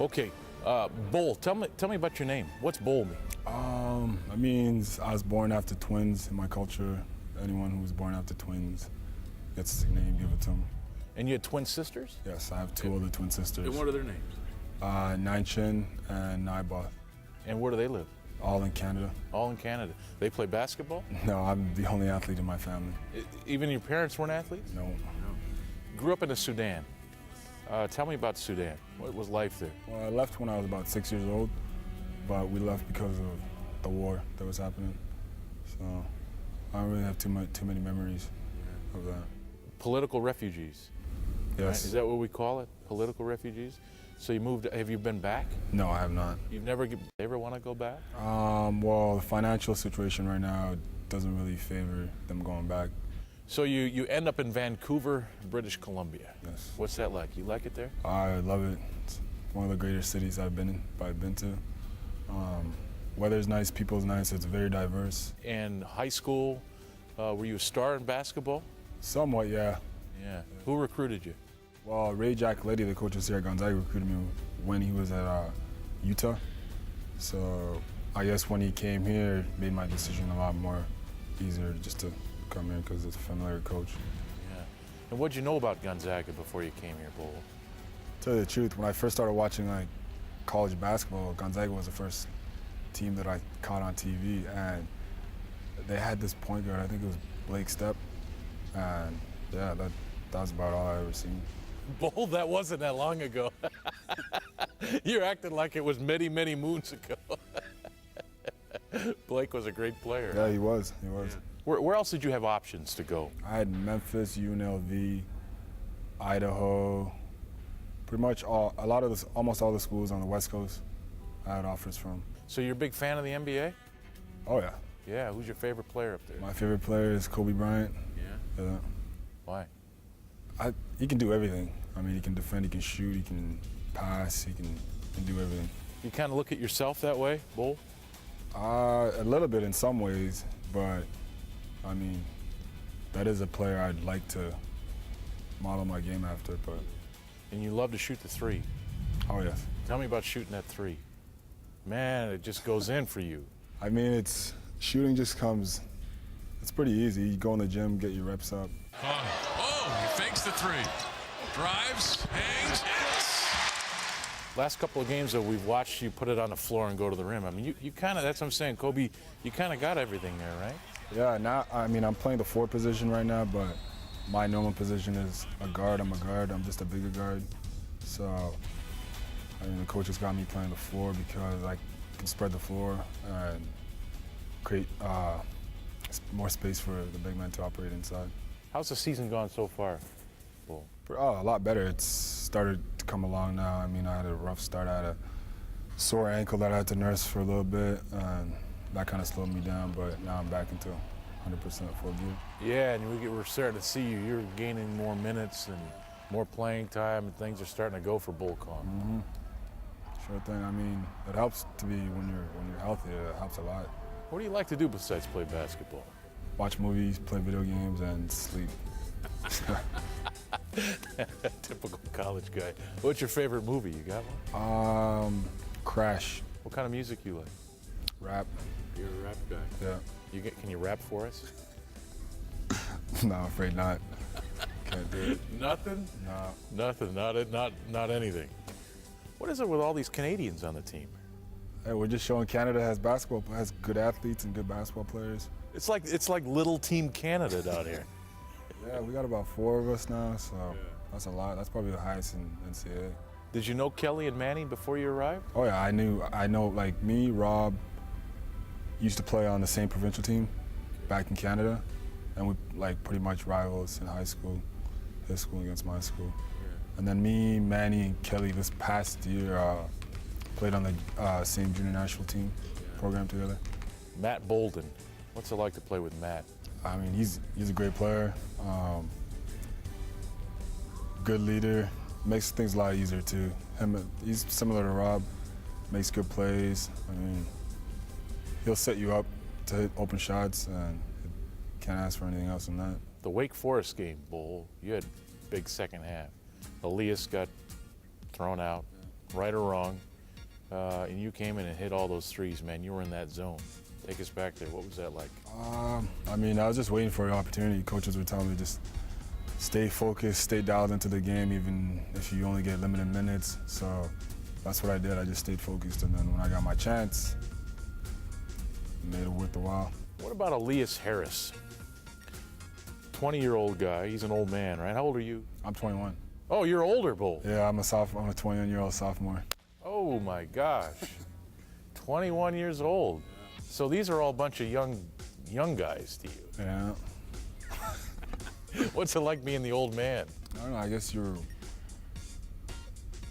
Okay, Bull. Tell me about your name. What's Bull mean? It means I was born after twins in my culture. Anyone who was born after twins gets the name, give it to them. And you had twin sisters? Yes, I have two older twin sisters. And what are their names? Nanchin and Naibath, And where do they live? all in Canada. All in Canada. They play basketball? No, I'm the only athlete in my family. Even your parents weren't athletes? No. Grew up in the Sudan. Tell me about Sudan. What was life there? Well, I left when I was about 6 years old, but we left because of the war that was happening. So I don't really have too many memories of that. Political refugees. Yes. Right? Is that what we call it? Political refugees? So you moved, have you been back? No, I have not. You've never ever want to go back? Well, the financial situation right now doesn't really favor them going back. So you end up in Vancouver, British Columbia. Yes. What's that like? You like it there? I love it. It's one of the greatest cities I've been to. Weather's nice, people's nice. It's very diverse. And high school, were you a star in basketball? Somewhat, yeah. Yeah. Who recruited you? Well, Ray Giacoletti, the coach of Sierra Gonzaga, recruited me when he was at Utah. So I guess when he came here, it made my decision a lot more easier just to come here because it's a familiar coach. Yeah. And what'd you know about Gonzaga before you came here, Bull? To tell you the truth, when I first started watching college basketball, Gonzaga was the first team that I caught on TV, and they had this point guard. I think it was Blake Stepp, and yeah, that was about all I ever seen. Bull, that wasn't that long ago. You're acting like it was many, many moons ago. Blake was a great player. Yeah, he was. Yeah. Where else did you have options to go? I had Memphis, UNLV, Idaho, pretty much almost all the schools on the West Coast I had offers from. So you're a big fan of the NBA? Oh yeah. Yeah, who's your favorite player up there? My favorite player is Kobe Bryant. Yeah? Yeah. Why? He can do everything. I mean, he can defend, he can shoot, he can pass, he can do everything. You kind of look at yourself that way, Bull? A little bit in some ways, but I mean, that is a player I'd like to model my game after. But And you love to shoot the three. oh yes. Tell me about shooting that three. Man, it just goes in for you. I mean, shooting just comes. It's pretty easy. You go in the gym, get your reps up. Oh, he fakes the three. Drives, hangs, hits. Last couple of games, though, we've watched you put it on the floor and go to the rim. I mean, you kind of, that's what I'm saying, Kobe, you kind of got everything there, right? Yeah, now, I mean, I'm playing the 4 position right now, but my normal position is a guard. I'm a guard. I'm just a bigger guard. So, I mean, the coach has got me playing the 4 because I can spread the floor and create more space for the big man to operate inside. How's the season gone so far, Bull? Oh, a lot better. It's started to come along now. I mean, I had a rough start. I had a sore ankle that I had to nurse for a little bit, and that kind of slowed me down, but now I'm back into 100% full gear. Yeah, and we're starting to see you. You're gaining more minutes and more playing time, and things are starting to go for Bullcom. Mm-hmm. Sure thing. I mean, it helps to be when you're healthy. It helps a lot. What do you like to do besides play basketball? Watch movies, play video games, and sleep. Typical college guy. What's your favorite movie? You got one? Crash. What kind of music you like? Rap. You're a rap guy. Yeah. Can you rap for us? No, I'm afraid not. Can't do it. Nothing? No. Nothing. Not anything. What is it with all these Canadians on the team? Hey, we're just showing Canada has good athletes and good basketball players. It's like little Team Canada down here. Yeah, we got about 4 of us now, so that's a lot. That's probably the highest in NCAA. Did you know Kelly and Manny before you arrived? Oh yeah, I know, like me, Rob, used to play on the same provincial team back in Canada, and we pretty much rivals in high school, his school against my school. Yeah. And then me, Manny, and Kelly this past year played on the same junior national team program together. Matt Bolden. What's it like to play with Matt? I mean, he's a great player, good leader, makes things a lot easier too. He's similar to Rob, makes good plays. I mean, he'll set you up to hit open shots, and can't ask for anything else than that. The Wake Forest game, Bull, you had big second half. Elias got thrown out. right or wrong, and you came in and hit all those threes, man. You were in that zone. Take us back there. What was that like? I mean, I was just waiting for an opportunity. Coaches were telling me just stay focused, stay dialed into the game, even if you only get limited minutes. So that's what I did. I just stayed focused, and then when I got my chance, made it worth the while. What about Elias Harris? 20-year-old guy. He's an old man, right? How old are you? I'm 21. Oh, you're older, Bull. Yeah, I'm a 21-year-old sophomore. Oh my gosh, 21 years old. So these are all a bunch of young guys to you. Yeah. What's it like being the old man? I don't know. I guess you're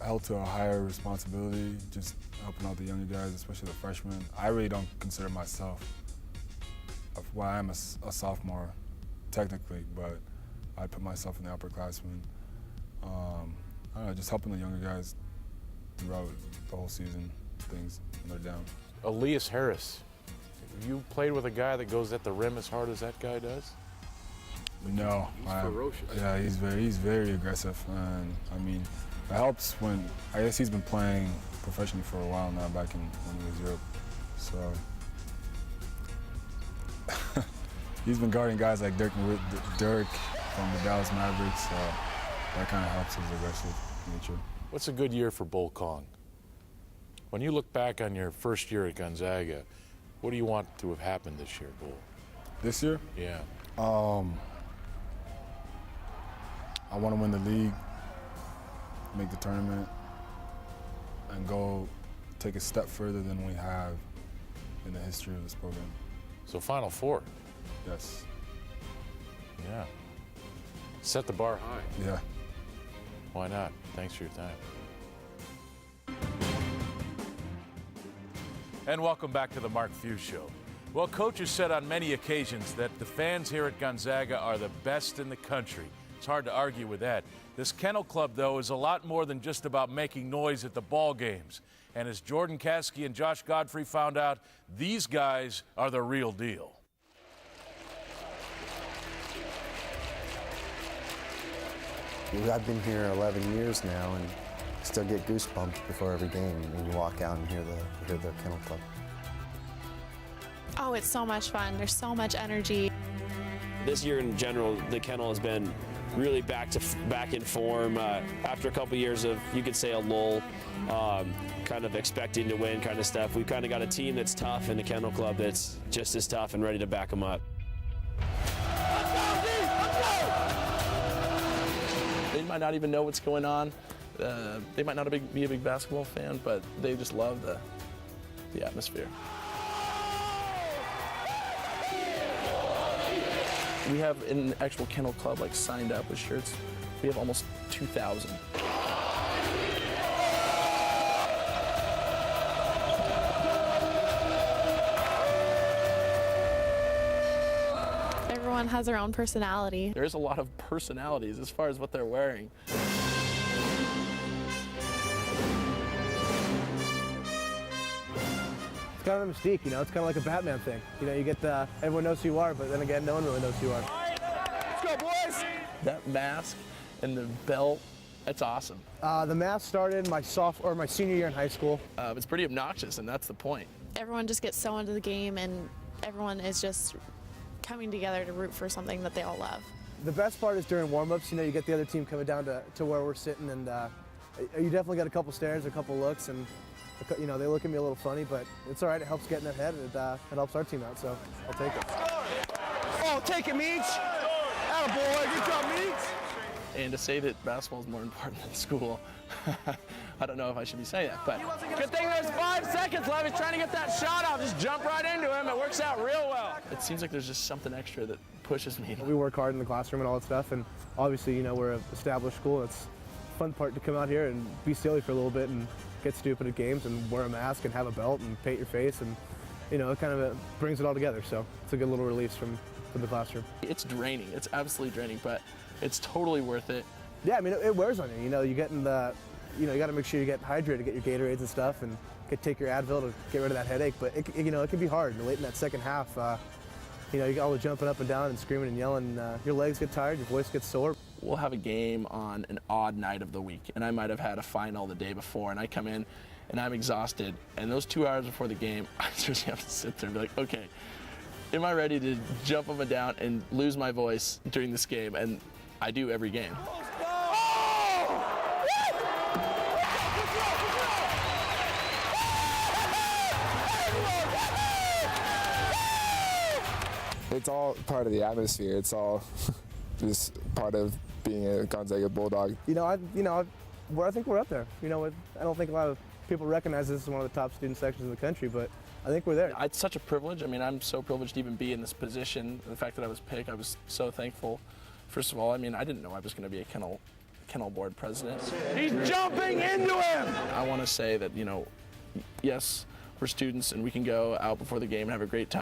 held to a higher responsibility, just helping out the younger guys, especially the freshmen. I really don't consider myself. Well, I am a sophomore, technically, but I put myself in the upperclassmen. I don't know, just helping the younger guys throughout the whole season, things when they're down. Elias Harris, you played with a guy that goes at the rim as hard as that guy does? No, He's ferocious. Yeah, he's very aggressive, and I mean, it helps when I guess he's been playing professionally for a while now, back when he was Europe. So he's been guarding guys like Dirk from the Dallas Mavericks. So that kind of helps his aggressive nature. What's a good year for Bull Kong? When you look back on your first year at Gonzaga, what do you want to have happened this year, Bull? This year? Yeah. I want to win the league, make the tournament, and go take a step further than we have in the history of this program. So Final Four. Yes. Yeah. Set the bar high. Yeah. Why not? Thanks for your time. And welcome back to the Mark Few Show. Well, Coach has said on many occasions that the fans here at Gonzaga are the best in the country. It's hard to argue with that. This Kennel Club, though, is a lot more than just about making noise at the ball games. And as Jordan Caskey and Josh Godfrey found out, these guys are the real deal. I've been here 11 years now and still get goosebumps before every game when you walk out and hear the Kennel Club. Oh, it's so much fun. There's so much energy. This year in general, the Kennel has been really back in form after a couple years of, you could say, a lull, kind of expecting to win kind of stuff. We've kind of got a team that's tough and a Kennel Club that's just as tough and ready to back them up. They might not even know what's going on. They might not be a big basketball fan, but they just love the atmosphere. We have an actual Kennel Club like signed up with shirts. We have almost 2,000. Everyone has their own personality. There's a lot of personalities as far as what they're wearing. It's kind of a mystique, you know, it's kind of like a Batman thing. You know, you get everyone knows who you are, but then again, no one really knows who you are. Let's go, boys! That mask and the belt, that's awesome. The mask started my senior year in high school. It's pretty obnoxious, and that's the point. Everyone just gets so into the game, and everyone is just coming together to root for something that they all love. The best part is during warm-ups, you know, you get the other team coming down to where we're sitting, and you definitely got a couple stares, a couple looks, and you know, they look at me a little funny, but it's all right. It helps get in their head, and it helps our team out, so I'll take it. Oh, take it, Meach! Attaboy, good job, Meach! And to say that basketball is more important than school, I don't know if I should be saying that, but. Good thing there's 5 seconds left. He's trying to get that shot out. Just jump right into him. It works out real well. It seems like there's just something extra that pushes me. We work hard in the classroom and all that stuff, and obviously, you know, we're an established school. It's a fun part to come out here and be silly for a little bit and get stupid at games and wear a mask and have a belt and paint your face, and you know, it kind of brings it all together. So it's a good little release from the classroom. It's draining. It's absolutely draining, but it's totally worth it. Yeah, I mean, it wears on you. You know, you got to make sure you get hydrated, get your Gatorades and stuff, and take your Advil to get rid of that headache. But it can be hard. Late in that second half, you know, you got all the jumping up and down and screaming and yelling. Your legs get tired, your voice gets sore. We'll have a game on an odd night of the week, and I might have had a final the day before, and I come in and I'm exhausted, and those 2 hours before the game, I just have to sit there and be like, okay, am I ready to jump up and down and lose my voice during this game? And I do every game. It's all part of the atmosphere. It's all just part of being a Gonzaga Bulldog. I think we're up there. I don't think a lot of people recognize this as one of the top student sections in the country, but I think we're there. It's such a privilege. I mean, I'm so privileged to even be in this position. The fact that I was picked, I was so thankful. First of all, I mean, I didn't know I was going to be a kennel board president. He's jumping into him! I want to say that, yes, we're students and we can go out before the game and have a great time.